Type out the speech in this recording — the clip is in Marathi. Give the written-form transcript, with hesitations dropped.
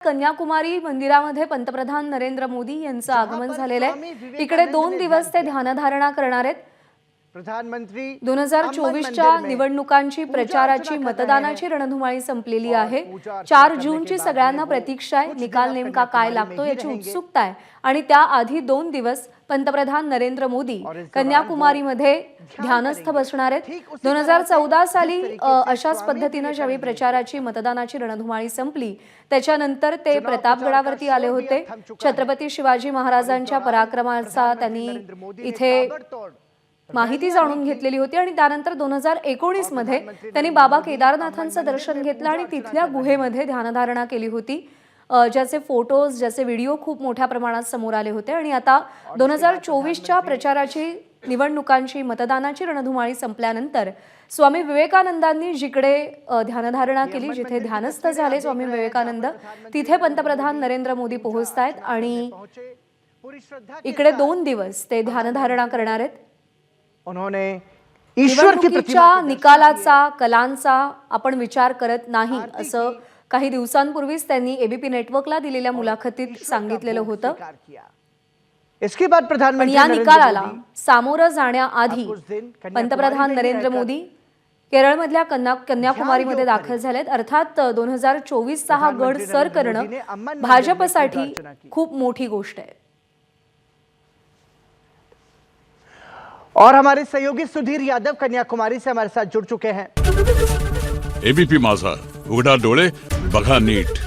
कन्याकुमारी मंदिरामध्ये पंतप्रधान नरेंद्र मोदी यांचं आगमन झालेलं आहे। इकडे 2 दिवस ते ध्यानधारणा करणार आहेत। प्रधानमंत्री 2024च्या निवडणुकांची प्रचाराची मतदानाची रणधुमाळी संपलेली आहे। 4 जूनची सगळ्यांना प्रतीक्षा आहे। निकाल नेमका काय लागतो याची उत्सुकता आहे आणि त्याआधी 2 दिवस पंतप्रधान नरेंद्र मोदी कन्याकुमारीमध्ये ध्यानस्थ बसणार आहेत। 2014 साली अशाच पद्धतीने ज्यावेळी प्रचाराची मतदानाची रणधुमाळी संपली त्याच्यानंतर ते प्रतापगडावरती आले होते। छत्रपती शिवाजी महाराजांच्या पराक्रमाचा त्यांनी इथे माहिती जाणून घेतलेली होती आणि त्यानंतर 2019 मध्ये त्यांनी बाबा केदारनाथांचं दर्शन घेतलं आणि तिथल्या गुहेमध्ये ध्यानधारणा केली होती, ज्याचे फोटोज ज्याचे व्हिडिओ खूप मोठ्या प्रमाणात समोर आले होते। आणि आता 2024च्या प्रचाराची निवडणुकांची मतदानाची रणधुमाळी संपल्यानंतर स्वामी विवेकानंदांनी जिकडे ध्यानधारणा केली, जिथे ध्यानस्थ झाले स्वामी विवेकानंद, तिथे पंतप्रधान नरेंद्र मोदी पोहोचतायत आणि इकडे 2 दिवस ते ध्यानधारणा करणार आहेत। उन्होंने ईश्वर की प्रतिमा निकालाचा कलांचा आपण विचार करत नाही असं काही दिवसांपूर्वीच त्यांनी एबीपी नेटवर्कला दिलेल्या मुलाखतीत सांगितलेलं होतं। इसके बाद प्रधानमंत्री या निकालाला सामोरं जाण्याआधी पंतप्रधान नरेंद्र मोदी केरळमधल्या कन्याकुमारीमध्ये दाखल झालेत। अर्थात 2024चा हा गड सर करणं भाजपसाठी खूप मोठी गोष्ट आहे। और हमारे सहयोगी सुधीर यादव कन्याकुमारी से हमारे साथ जुड़ चुके हैं। एबीपी माझा, उघडा डोळे बघा नीट।